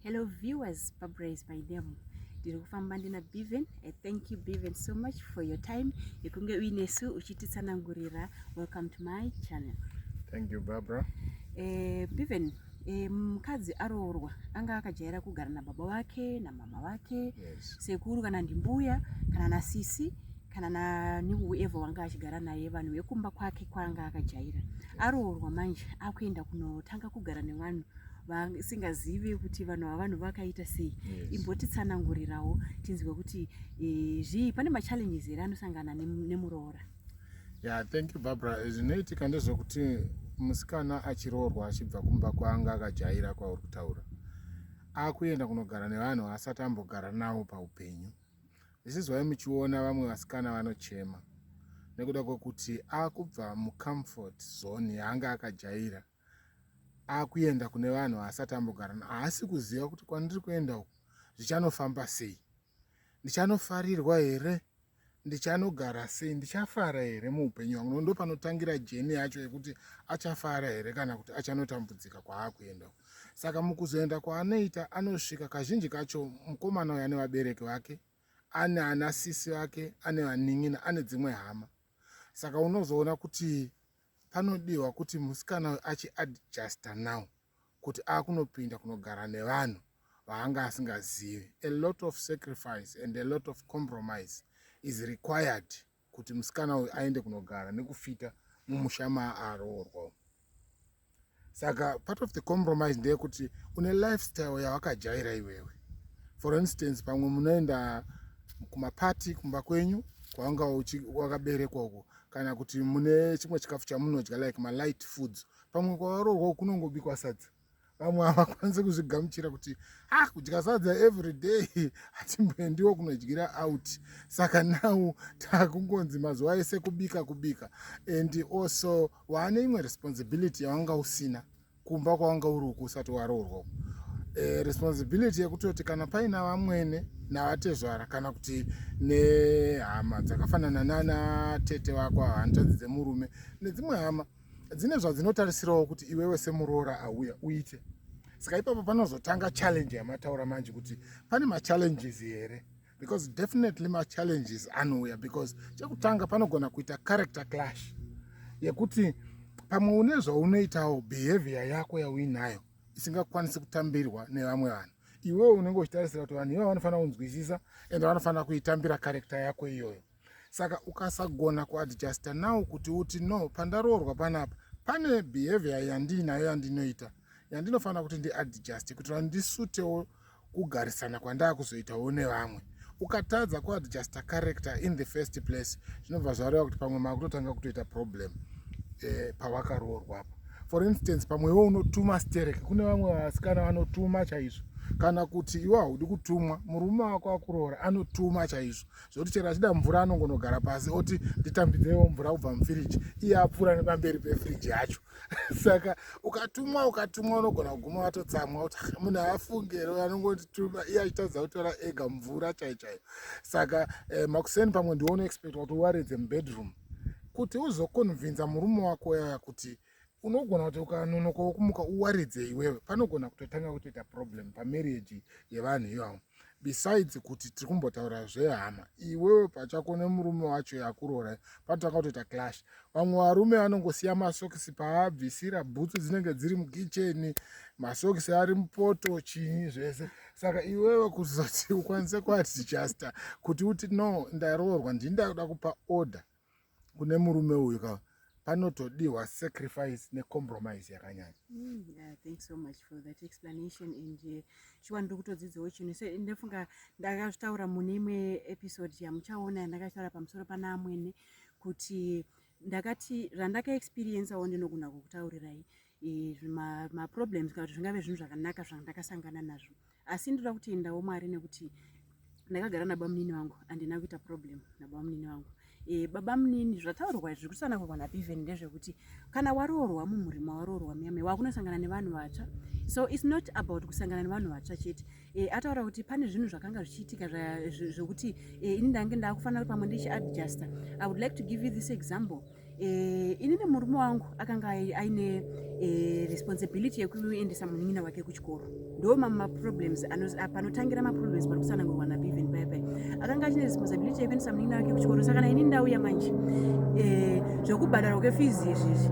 Hello viewers, Barbara is by name. Dirikufamba ndina Bevan. Thank you Bevan so much for your time. Ikunge uinesu uchititsanangurira. Welcome to my channel. Thank you Barbara. Bevan, mukadzi aroorwa anga akajaira kugara na baba wake na mama wake, Yes. sekuru kana ndimbuya kana na sisi kana na ni whoever wanga achigara naye vanhu vekumba kwake kwanga akajaira. Aroorwa manje akuenda kunotanga kugara nevanhu vasingazivi kuti vanhu ava vanhu vakaita sei. Imbotitsanangurirawo tinzwe kuti zvii pane machallenges here anosangana nemuroora. Yeah, thank you Barbara. Zvinoitika ndezvokuti musikana achiroorwa achibva kumba kwanga akajaira kwauri kutaura, akuenda kunogara nevanhu asati ambogara navo paupenyu. This is why muchiona vamwe vasikana vanochema nekuda kwekuti akubva mucomfort zone yaanga akajaira akuenda kune vanhu asati ambogara navo, haasi kuziva kuti kwandiri kuenda uku zvichanofamba sei, ndichanofarirwa here, ndichanogara sei, ndichafara here muupenyu hwangu. Ndo panotangira jeni yacho yekuti achafara here kana kuti achanotambudzika kwaakuenda. Saka mukuzoenda kwaanoita anosvika kazhinji kacho mukomana uyu ane vabereki vake, ane anasisi vake, ane vanin'ina, ane dzimwe hama. Saka unozoona kuti panodiwa kuti musikana achiadjusta now kuti akunopinda kunogara nevanhu vaanga asingazivi. A lot of sacrifice and a lot of compromise is required kuti musikana uyu aende kunogara nekufita mumusha maaroorwa. Saka part of the compromise ndeyekuti une lifestyle yawakajaira iwewe. For instance, pamwe munoenda kumapati kumba kwenyu kwanga wakaberekwa uko, kana kuti mune chimwe chikafu chamunodya like ma light foods, pamwe kwawaroorwa kunongobikwa sadza. Vamwe havakwanisi kuzvigamuchira kuti kudya sadza every day hatimboendiwo kunodyira out. Saka now takungonzi mazuva ese kubika and also waane imwe responsibility yawanga usina kumba kwawanga uri uku usati waroorwa. Responsibility yekutoti kana paina vamwene navatezvara kana kuti nehama dzakafanana nana tete vako, hanzvadzi dzemurume nedzimwe hama dzine zvadzinotarisirawo kuti iwewe semuroora auya uite. Saka ipapo panozotanga challenge yamataura manje kuti pane machallenges here, because definitely machallenges anouya, because chekutanga panogona kuita character clash yekuti pamwe une zvaunoitawo behavior yako yauinayo isingakwanisi kutambirwa nevamwe vanhu. Iwewe unenge uchitarisira kuti vanhu ivo vanofanira kunzwisisa ende vanofanira kuitambira character yako iyoyo. Saka ukasagona kuadjusta now kuti uti no, pandaroorwa panapa pane behavior yandinayo yandinoita yandinofanira kuti ndiadjuste kuti ndisutewo kugarisana kwandakuzoitawo nevamwe. Ukatadza kuadjusta character in the first place, zvinobva zvareva kuti pamwe makutotanga kutoita problem pawakaroorwapo. For instance, pamwe iwe unotuma stereke kune vamwe vasikana vanotuma chaizvo, kana kuti iwe haudi kutumwa, murume wako akuroora anotuma chaizvo zvokuti chero achida mvura anongonogara pasi oti nditambidzewo mvura kubva mufiriji, iye apfuura nepamberi pefiriji yacho. Saka ukatumwa unogona kuguma watotsamwa kuti munhu havafungero anongotituma, iye achitadza kutora ega mvura chaichaiyo. Saka makuseni pamwe ndiwo unoexpecta kuti uwaridze mubedroom kuti uzokonvinza murume wako yaya kuti unogona kuti ukanonoka wokumuka uwaridze iwewe, panogona kutotanga kutoita problem pamarriage yevanhu ivavo. Besides kuti tiri kumbotaura zvehama, iwewe pachako nemurume wacho yakuroora panotanga kutoita clash. Vamwe varume vanongosiya masokisi paabvisira, bhutsu dzinenge dziri mukicheni, masokisi ari mupoto, chinyi zvese. Saka iwewe kuzoti ukwanise kuadjusta kuti uti no, ndaroorwa ndindakuda kupa order kune murume uyu ka panotodiwa sacrifice necompromise yakanyanya. Thanks so much for that explanation. And chiwa ndiri kutodzidzawo chinhu ndefunga ndakazvitaura mune imwe episode yamuchaona yandakataura pamusoro pana amwene kuti ndakati randakaexperienceawo ndinogona kukutaurirai maproblems kana kuti zvingave zvinhu zvakanaka zvandakasangana nazvo, asi ndoda kutendawo Mwari nekuti ndakagara nabamunini vangu handina kuita problem nabamunini vangu. Baba munini zvataurwa zviri kusanangurwa naBevan ndezvekuti kana waroorwa mumhuri mawaroorwa muyame wakunosangana nevanhu vatsva. So it's not about kusangana nevanhu vatsva chete. Ataura kuti pane zvinhu zvakanga zvichiitika zvokuti ini ndange ndakufanira pamwe ndichiadjusta. I would like to give you this example. inini murume wangu akanga aine responsibility yekuendesa munin'ina wake kuchikoro. Ndo maproblems panotangira maproblems pari kusanangurwa naBevan paya paya. Akanga achine responsibility yekuendesa munin'ina wake kuchikoro, saka naini ndauya manje zvokubhadharwa kwefizi izvizvi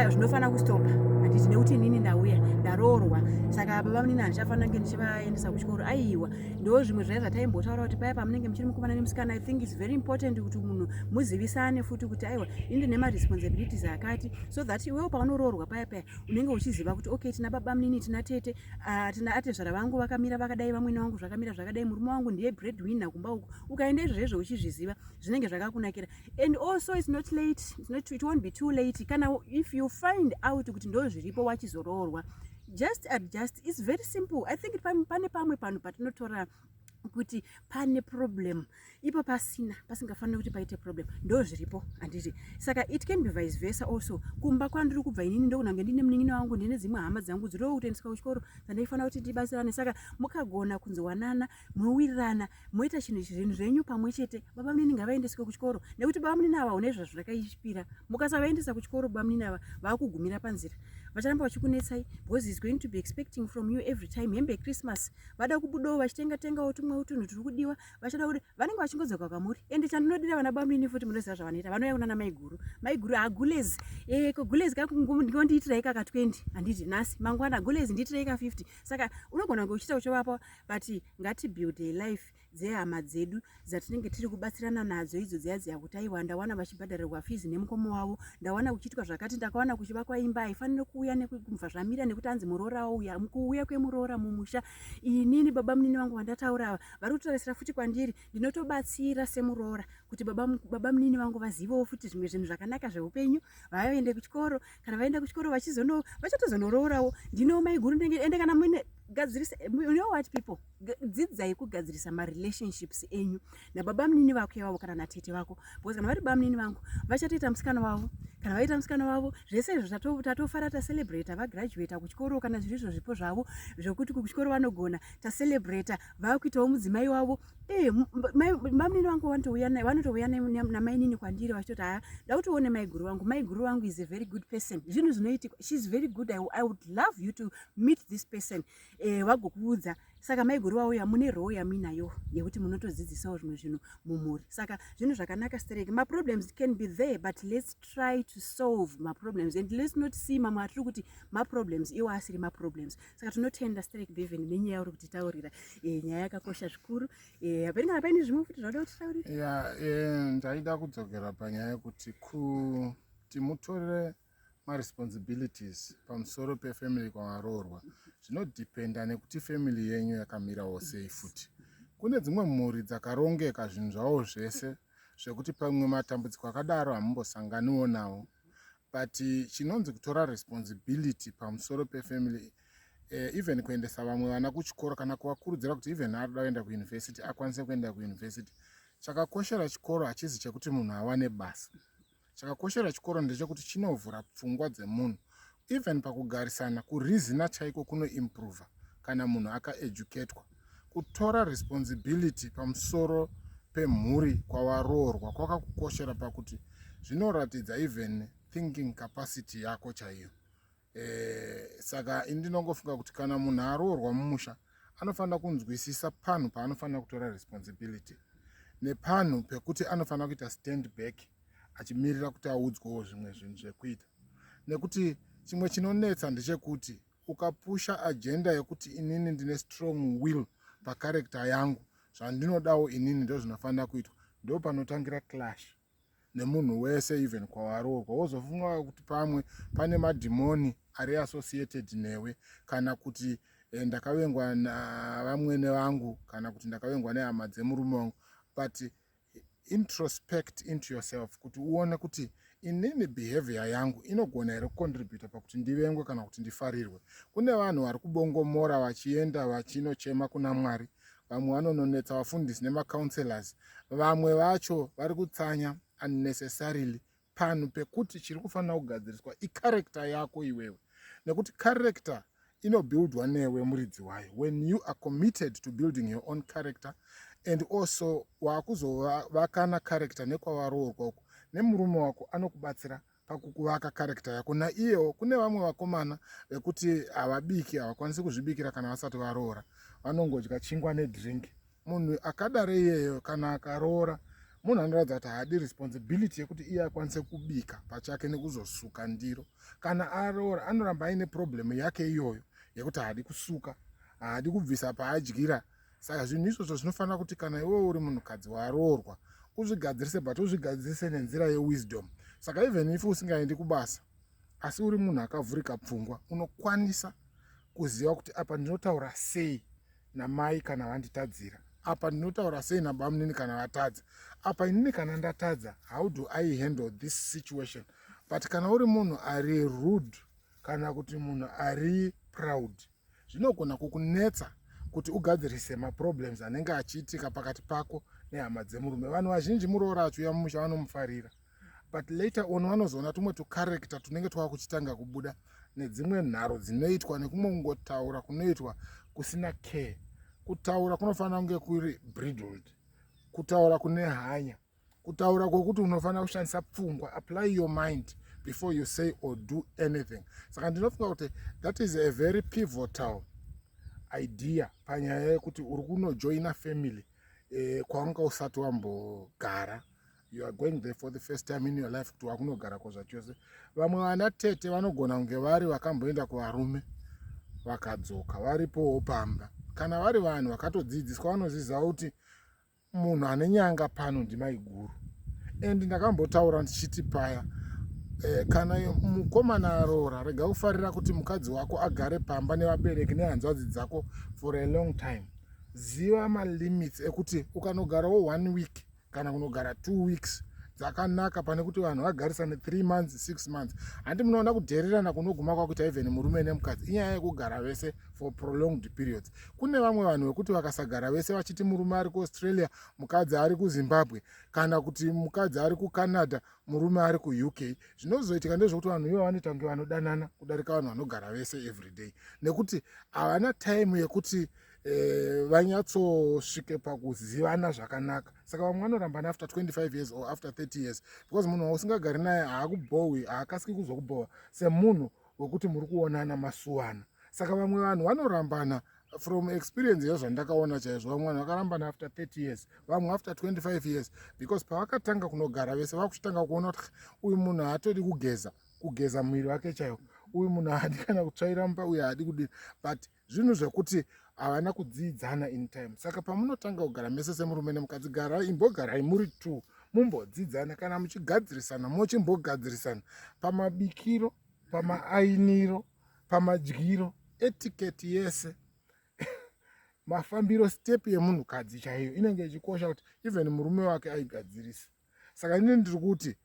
zvinofanira kustopa. Handiti nekuti inini ndauya ndaroorwa, saka baba munini handichafanira kunge ndichivaendesa kuchikoro. Aiwa, ndo zvimwe zvaya zvataimbotauра kuti paya pamunenge muchiri mukomana nemusikana, I think it's very important kuti munhu muzivisane futi kuti aiwa ini ndine maresponsibilities akati, so that iwewo paunoroorwa paya paya unenge uchiziva kuti okay, tina baba munini, tina tete, tina atezvara vangu vakamira vakadai, vamwene vangu zvakamira zvakadai, murume wangu ndiye breadwinner kumba uku. Ukaenda izvozvo uchizviziva zvinenge zvakakunakira. And also it's not late, it won't be too late. Kana if you find out kuti ndo zviripo wachizoroorwa, just adjust. It's very simple. I think pane pamwe pano patinotora kuti pane problem ipo pasingafanira kuti paite problem, ndo zviripo handiti. Saka it can be vice versa also. Kumba kwandiri kubva inini ndokunange ndine munin'ina wangu, ndine dzimwe hama dzangu dziri kutoendeswa kuchikoro dzandaifanira kuti ndibatsirane. Saka mukagona kunzowanana, mowirirana, moita zvinhu zvenyu pamwe chete, baba munini ngavaendeswe kuchikoro, nekuti baba munini ava une zvazvakaishipira. Mukasavaendesa kuchikoro baba munini ava vakugumira panzira, vacharamba vachikunetsai, because he's going to be expecting from you every time. Hembe yeChristmas vada kubudawo vachitenga-tengawo tumwe tunhu turi kudiwa, vachada kuti vanenge vachingodzoka kwamuri. Ende chandinodira vana baba munini futi munoziva zvavanoita, vanouya kunana maiguru agulezi, gulezi ngondiitirai kaka 20 handiti nhasi, mangwana gulezi ndiitirai ka 50. Saka unogona kunge uchita uchovapa, but ngatibuild a life dzehama dzedu dzatinenge tiri kubatsirana nadzo, idzo dziya kuti aiwa ndawana vachibhadharirwa fizi nemukomo wavo, ndawana kuchiitwa zvakati, ndakawana kuchivakwa imba, haifaniri kuuya nekubva zvamira nekuti anzi muroora uya. Mukuuya kwemuroora mumusha, inini baba munini vangu vandataura ava vari kutotarisira futi kwandiri, ndinotobatsira semuroora kuti baba munini vangu vazivewo futi zvimwe zvinhu zvakanaka zveupenyu, vaende kuchikoro. Kana vaenda kuchikoro vachitozonoroораwo. Ndino maiguru ende kana muine gadzirise, you know what people, dzidzai kugadzirisa marelationships enyu nababa munini vako ivavo kana natete vako, because kana vari baba munini vangu vachatoita musikana wavo, kana vaita musikana wavo zvese izvo tatofara tacelebrata vagraduata kuchikoro, kana zvirizvo zvipo zvavo zvokuti kuchikoro vanogona tacelebrata vakuitawo mudzimai wavo. Baba munini vangu vanotouya namainini kwandiri vachitoti haa ndakuti uone maiguru wangu is a very good person, zvinhu zvinoitika, she's very good, I would love you to meet this person, vagokuudza. Saka maiguru wauya mune roho yamuinayo yekuti munotodzidzisawo zvimwe zvinhu mumhuri. Saka zvinhu zvakanaka stereki. Maproblems can be there, but let's try to solve maproblems, and let's not see mamwe atiri kuti maproblems iwo asiri maproblems. Saka tinotenda stereki Bevan nenyaya yauri kutitaurira nyaya yakakosha zvikuru. Hapeni kana paine zvimwe futi zvauda kutitaurira? Ndaida kudzokera panyaya yekuti kuti mutore maresponsibilities pamusoro pefamily kwavaroorwa zvinodhipenda nekuti family yenyu yakamirawo sei. Futi kune dzimwe mhuri dzakarongeka zvinhu zvavo zvese zvekuti pamwe matambudziko akadaro hamumbosanganiwo nawo, but chinonzi kutora responsibility pamusoro pefamily, even kuendesa vamwe vana kuchikoro kana kuvakurudzira kuti even arida kuenda kuuniversity akwanise kuenda kuuniversity. Chakakoshera chikoro hachizi chekuti munhu awane basa, chakakoshera chikoro ndechekuti chinovhura pfungwa dzemunhu, even pakugarisana kurizina chaiko kunoimprova kana munhu akaeducatwa. Kutora responsibility pamusoro pemhuri kwavaroorwa kwakakukoshera pakuti zvinoratidza even thinking capacity yako chaiyo. Saka indinongofunga kuti kana munhu aroorwa mumusha anofanira kunzwisisa panhu paanofanira kutora responsibility nepanhu pekuti anofanira kuita stand back achimirira kuti audzwewo zvimwe zvinhu zvekuita. Nekuti chimwe chinonetsa ndechekuti ukapusha agenda yekuti inini ndine strong will pakarekta yangu, zvandinodawo inini ndo zvinofanira kuitwa, ndo panotangira clash nemunhu wese even kwavaroorwa. Wozofunga kuti pamwe pane madhimoni ari associated newe, kana kuti ndakavengwa navamwene vangu, kana kuti ndakavengwa nehama dzemurume wangu, but introspect into yourself kuti uone kuti inini behavior yangu inogona here kucontributa pakuti ndivengwe kana kuti ndifarirwe. Kune vanhu vari kubongomora vachienda vachinochema kuna Mwari, vamwe vanononetsa vafundisi nemacounselors, vamwe vacho vari kutsanya unnecessarily panhu pekuti chiri kufanira kugadziriswa icharacter yako iwewe, nekuti character inobuildwa newe muridzi wayo. When you are committed to building your own character and also wakuzovakana character nekwavaroorwa uku, nemurume wako anokubatsira pakukuvaka karekta yako. Naiyewo kune vamwe vakomana vekuti havabiki, havakwanisi kuzvibikira kana vasati varoora, vanongodya chingwa nedhiringi. Munhu akadaro iyeyo kana akaroora, munhu anoratidza kuti haadi responsibility yekuti iye akwanise kubika pachake nekuzosuka ndiro. Kana aroora anoramba aine problem yake iyoyo yekuti haadi kusuka, haadi kubvisa paadyira. Saka zvinhu izvozvo zvinofanira kuti kana iwewe uri munhukadzi waroorwa uzvigadzirise, but uzvigadzirise nenzira yewisdom. Saka even if usingaendi kubasa asi uri munhu akavhurika pfungwa, unokwanisa kuziva kuti apa ndinotaura sei namai kana vanditadzira, apa ndinotaura sei nabamunini kana vatadza, apa inini kana ndatadza, how do I handle this situation. But kana uri munhu ari rude kana kuti munhu ari proud, zvinogona kukunetsa kuti ugadzirise maproblems anenge achiitika pakati pako nehama dzemurume. Vanhu vazhinji muroora achiuya mumusha vanomufarira, but later on vanozoona tumwe tukarekta tunenge twava kuchitanga kubuda nedzimwe nharo dzinoitwa nekumongotaura kunoitwa kusina care. Kutaura kunofanira kunge kuri bridled, kutaura kune hanya, kutaura kwekuti unofanira kushandisa pfungwa, apply your mind before you say or do anything. Saka ndinofunga kuti that is a very pivotal idea panyaya yekuti uri kunojoina family kwanga usati wambogara. You are going there for the first time in your life kuti wakunogara kwazvachose. Vamwe vana tete vanogona kunge vari vakamboenda kuvarume vakadzoka varipowo pamba. Kana vari vanhu vakatodzidziswa vanoziva kuti munhu ane nyanga pano ndimai guru. And ndakambotaura ndichiti paya, kana mukomana aroora, rega kufarira kuti mukadzi wako agare pamba nevabereki nehanzvadzi dzako for a long time. Ziva malimits ekuti ukanogarawo 1 week kana kunogara 2 weeks dzakanaka pane kuti vanhu vagarisane 3 months 6 months. Handi munoona kudheererana kunoguma kwakuita even murume nemukadzi inyaya yekugara vese for prolonged periods. Kune vamwe vanhu vekuti vakasagara vese vachiti murume ari kuAustralia mukadzi ari kuZimbabwe, kana kuti mukadzi ari kuCanada murume ari kuUK, zvinozoitika ndezvekuti vanhu ivo vanoita kunge vanodanana kudarika vanhu vanogara vese everyday, nekuti havana time yekuti vanyatsosvike pakuzivana zvakanaka. Saka vamwe vanorambana after 25 years or after 30 years because munhu usingagari naye haakubohwi, haakasiki kuzokubohwa semunhu wekuti muri kuonana masuwana. Saka vamwe vanhu vanorambana from experience yezvandakaona chaizvo. Vamwe vanhu vakarambana after 30 years, vamwe after 25 years, because pavakatanga kunogara vese vakuchitanga kuona kuti uyu munhu haatodi kugeza mwiri wake chaiwo, uyu munhu haadi kana kutsvaira mumba, uyu haadi kudini, but zvinhu zvekuti havana kudzidzana in time. Saka pamunotanga kugara mese semurume nemukadzi, imbogarai muri 2 mumbodzidzana. Kana muchigadzirisana mochimbogadzirisana pamabikiro, pamaainiro, pamadyiro, etiquette yese mafambiro, step yemunhukadzi chaiyo inenge ichikosha kuti even murume wake aigadzirise. Saka inini ndiri kuti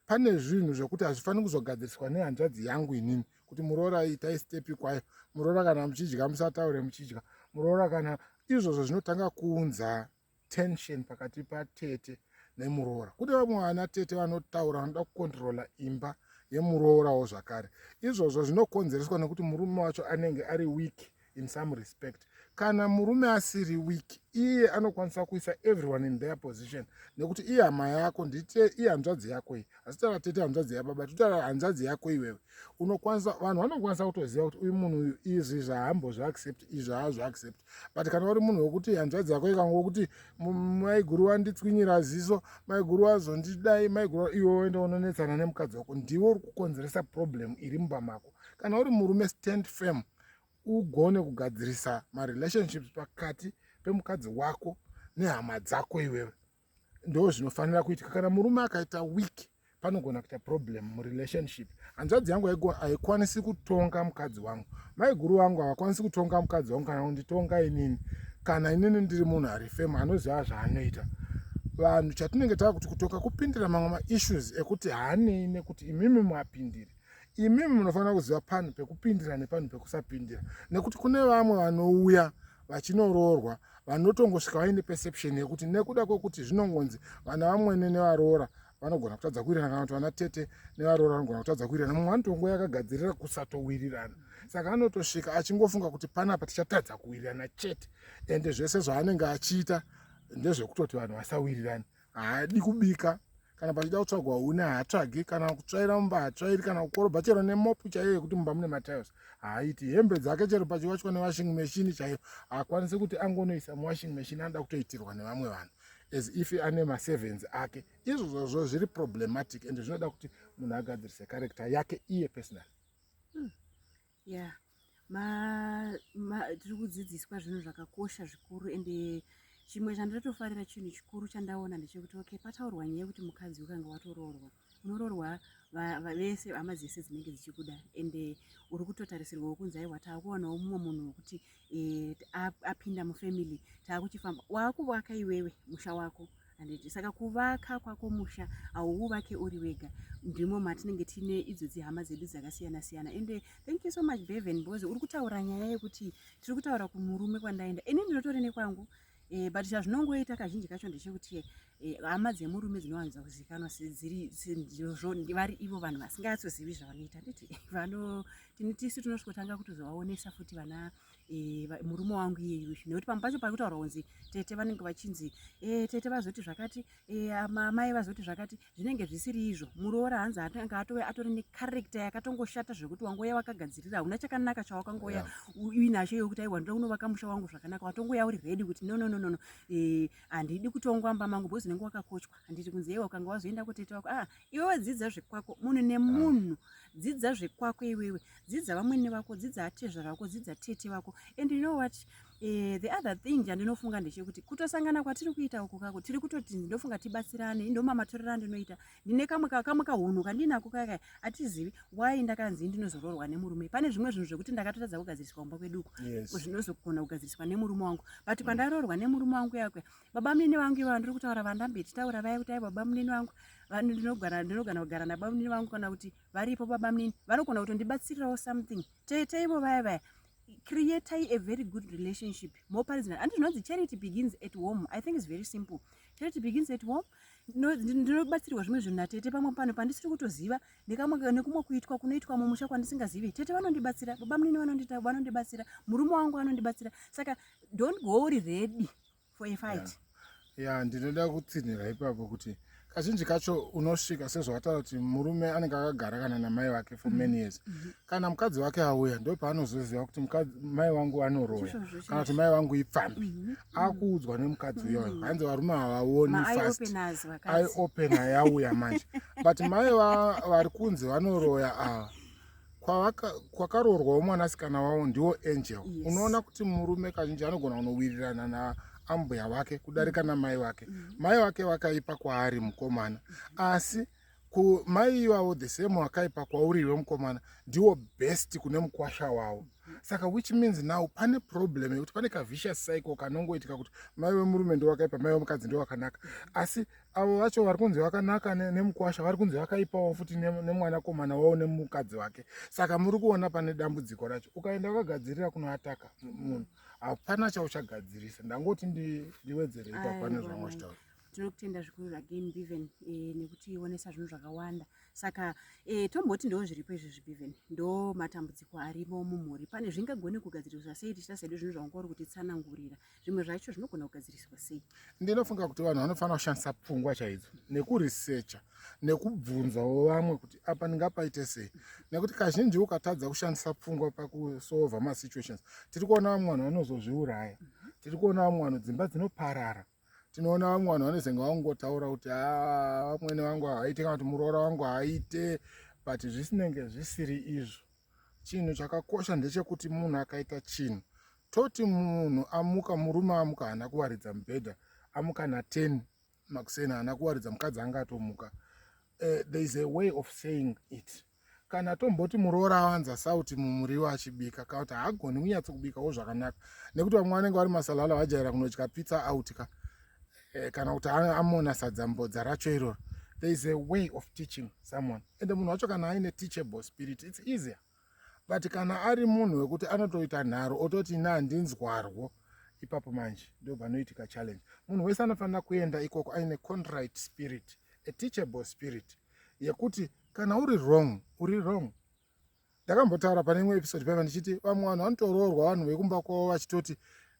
pane zvinhu zvokuti hazvifaniri kuzogadziriswa nehanzvadzi yangu inini kuti muroora itai stepi kwayo, muroora kana muchidya musataure muchidya, muroora kana izvozvo zvinotanga kuunza tension pakati patete nemuroora. Kune vamwe vana tete vanotaura vanoda kukontrola imba yemuroораwo zvakare. Izvozvo zvinokonzereswa nekuti murume wacho anenge ari weak in some respect. Kana murume asiri weak, iye anokwanisa kuisa everyone in their position, nekuti iye hama yako, ndite iye hanzvadzi yako iyi, asitara tete hanzvadzi yababa, tutara hanzvadzi yako iwewe. Unokwanisa, vanhu vanokwanisa kutoziva kuti uyu munhu izvi zvaambozviaccept, izvi haazviaccept. But kana uri munhu wekuti hanzvadzi yako ikangokuti maiguru wanditswinyira ziso, maiguru wazondidai, maiguru, iwe woenda unonetsana nemukadzi wako, ndiwe uri kukonzeresa problem iri mumba mako. Kana uri murume, stand firm, ugone kugadzirisa marelationships pakati pemukadzi wako nehama dzako iwewe. Ndo zvinofanira kuitika. Kana murume akaita weak, panogona kuita problem murelationship. Hanzvadzi yangu haikwanisi kutonga mukadzi wangu, maiguru wangu havakwanisi kutonga mukadzi wangu kana kunditonga inini, kana inini ndiri munhu ari fema anoziva zvaanoita. Vanhu chatinenge tava kuti kutoka kupindira mamwe maissues ekuti haanei nekuti imimi muapindiri. Imimi munofanira kuziva panhu pekupindira nepanhu pekusapindira, nekuti kune vamwe vanouya vachinoroorwa vanotongosvika vaine perception yekuti nekuda kwekuti zvinongonzi vana vamwene nevaroora vanogona kutadza kuwirirana, kana kuti vana tete nevaroora vanogona kutadza kuwirirana. Mumwe anotongo yakagadzirira kusatowirirana, saka anotosvika achingofunga kuti panapa tichatadza kuwirirana chete, ende zvese zvaanenge achiita ndezvekutoti vanhu vasawirirana. Haadi kubika, kana pachida kutsvagwa huni haatsvagi, kana kutsvaira mumba haatsvairi, kana kukorobha chero nemopu chaiyo yekuti mumba mune matiles haaiti. Hembe dzake chero pachiwachwa newashing machine chaiyo haakwanisi kuti angonoisa muwashing machine, anoda kutoitirwa nevamwe vanhu as if ane maservants ake. Izvozvo zviri problematic and zvinoda kuti munhu agadzirise character yake iye personal. Yeah. Tiri kudzidziswa zvinhu zvakakosha zvikuru, ende chimwe chandatofarira chinhu chikuru chandaona ndechekuti okay, pataurwa nyaya yekuti mukadzi ukanga watoroorwa, unoroorwa vese hama dzese dzinenge dzichikuda, ende uri kutotarisirwawo kunzi aiwa taakuwanawo mumwe munhu wekuti apinda mufamily, taakuchifamba waakuvaka iwewe musha wako. Handiti saka kuvaka kwako musha hauuvake uri wega, ndimo matinenge tine idzodzi hama dzedu dzakasiyana siyana. Ende thank you so much Bevan, because uri kutaura nyaya yekuti tiri kutaura kumurume kwandaenda, ini ndinotori nekwangu. But zvazvinongoita kazhinji kacho ndechekuti hama dzemurume dzinowanza kuzikanwa vari ivo vanhu vasingatsozivi zvavanoita. Nditi tisu tinosvotanga kutozovaonesa futi vana murume wangu iyeyu, nekuti pamwe pacho pakutaura kunzi tete vanenge vachinzi tete vazoti zvakati, mai vazoti zvakati, zvinenge zvisiri izvo. Muroora hanzi anga atori nekarekta yakatongoshata zvekuti wangoya wakagadzirira, hauna chakanaka chawakangoya uinasho yokuti aiwa ndoda unovaka musha wangu zvakanaka, watongoya uri ready kuti no handidi kutongwa mba mangu bhozi nengu wakakochwa. Handiti kunzi iwe ukanga wazoenda kutete wako, iwewe dzidza zvekwako, munhu nemunhu dzidza zvekwako iwewe, dzidza vamwene vako, dzidza atezva vako, dzidza tete vako. And you know what, the other thing jandinofunga ndechekuti kutosangana kwatiri kuita uko kako, tiri kutoti ndinofunga tibatsirane, ndomamatorero andinoita, ndine kamwe kahunu kandinako kaka atizivi why ndakanzi ndinozoroorwa nemurume. Pane zvimwe zvinhu zvekuti ndakatotadza kugadziriswa kumba kweduko, zvinozogona kugadziriswa nemurume wangu, but kwandaroorwa nemurume wangu yakwe, baba munini vangu iva ndiri kutaura vandambeti taura vaya kuti ai baba munini vangu ndinogona kugara nababa munini vangu, kana kuti varipo baba munini vanogona kutondibatsirirawo something. Tete ivo vaya create a very good relationship, more personal. And you know, the charity begins at home. I think it's very simple. Charity begins at home. Ndinobatsirwa zvimwe zvinhu natete pamwe pano pandisiri kutoziva, nekumwe kuitwa kunoitwa mumusha kwandisingazivi. Tete vanondibatsira, baba munini vanondibatsira, murume wangu vanondibatsira. Saka don't go ready for a fight. Yeah, ndinoda kutsinhira ipapo kuti kazhinji kacho unosvika sezvawataura kuti murume anenge akagara kana namai vake for many years. Kana mukadzi wake auya ndo paanozoziva kuti mai wangu anoroya kana kuti mai wangu ipfambi. Akuudzwa nemukadzi uyoyo, hanzi varume havaoni fast, eye opener yauya manje. But mai vari kunzi vanoroya kwakaroorwawo mwanasikana wavo ndiwo angel. Unoona kuti murume kazhinji anogona kunowirirana na ambuya wake kudarika namai wake. Mai wake wakaipa kwaari mukomana, asi mai ivavo the same wakaipa kwauriwe mukomana ndiwo best kune mukwasha wavo. Saka which means now pane problem yekuti pane ka-vicious cycle kanongoitika kuti mai wemurume ndo wakaipa, mai wemukadzi ndo wakanaka, asi avo vacho vari kunzi vakanaka nemukwasha vari kunzi vakaipawo futi nemwanakomana wavo nemukadzi wake. Saka muri kuona pane dambudziko racho. Ukaenda wakagadzirira kunoataka munhu, hapana chauchagadzirisa. Ndangoti ndiwedzere ipapo pane zvamwe zvitaura. Tinokutenda zvikuru again Bevan, nekuti onesa zvinhu zvakawanda. Saka tomboti ndo zviripo izvozvi Bevan, ndo matambudziko arimo mumhuri. Pane zvingagone kugadziriswa sei tichita sedu zvinhu zvangori kutitsanangurira, zvimwe zvacho zvinogona kugadziriswa sei? Ndinofunga kuti vanhu vanofanira kushandisa pfungwa chaidzo, nekurisecha, nekubvunzawo vamwe kuti apa ndingapaite sei. Nekuti kazhinji ukatadza kushandisa pfungwa pakusolva masituations, tiri kuona vamwe vanhu vanozozviuraya, tiri kuona vamwe vanhu dzimba dzinoparara, tinoona vamwe vanhu vanozenga vangotaura kuti vamwene vangu havaite kana kuti muroora wangu haaite, but zvisinenge zvisiri izvo. Chinhu chakakosha ndechekuti munhu akaita chinhu, toti munhu amuka, murume amuka haana kuwaridza mubhedha, amuka na10 makuseni haana kuwaridza, mukadzi anga atomuka, there is a way of saying it. Kana tomboti muroora awanza sauti mumuriwo achibika, kana kuti haagoni kunyatsokubikawo zvakanaka, nekuti vamwe vanenge vari masalala vajaira kunodya pizza autika, kana kuti amona sadza mbodza racho iroro. There is a way of teaching someone, and munhu wacho kana aine teachable spirit it's easier. But kana ari munhu wekuti anotoita nharo ototi handinzwarwo, ipapo manje ndo panoitika challenge. Munhu wese anofanira kuenda ikoko aine contrite spirit, a teachable spirit, yekuti kana uri wrong uri wrong. Ndakambotaura pane imwe episode paiva ndichiti vamwe vanhu vanotoroorwa vanhu vekumba kwavo vachitoti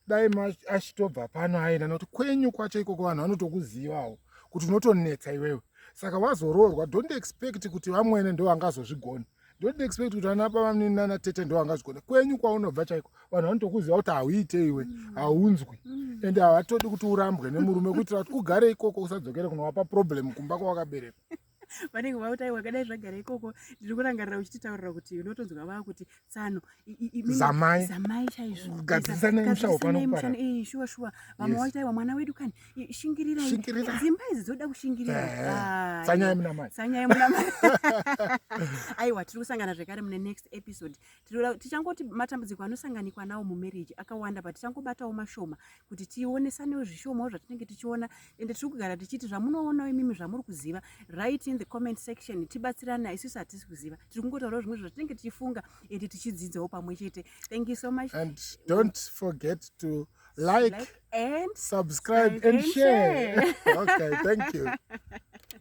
dai achitobva pano aenda, nokuti kwenyu kwacho ikoko vanhu vanotokuzivawo kuti unotonetsa iwewe. saka wazoroorwa don't expect kuti vamwene ndo vangazozvigona, don't expect kuti vana baba nana tete ndo vangazvigona. Kwenyu kwaunobva chaiko vanhu vanotokuziva kuti hauite iwe haunzwi ende havatodi kuti urambwe nemurume kuitira kuti ugare ikoko usadzokere kunovapa problem kumba kwawakabereka. vanenge vauti aiwa kadai zvagara ikoko ndiri kurangarira uchititaurira kuti unotonzwa vava kuti Tsano Zamai chaizvo gadzisanai mushawo pano shuwa vamwe vaiti aiwa mwana wedu kani shingirirai dzimba idzi dzoda kushingirira Tsanyai muna mai aiwa tiri kusangana zvekare mune next episode. Tichangoti matambudziko anosanganikwa nawo mumarriage akawanda but tichangobatawo mashoma kuti tionesanewo zvishomawo zvatinenge tichiona ende tiri kugara tichiti zvamunoonawo imimi zvamuri kuziva write in the comment section tibatsirana isusu hatisi kuziva tiri kungotaurawo zvimwe zvatinenge tichifunga ende tichidzidzawo pamwe chete. Thank you so much and don't forget to like and subscribe and share. Okay, thank you.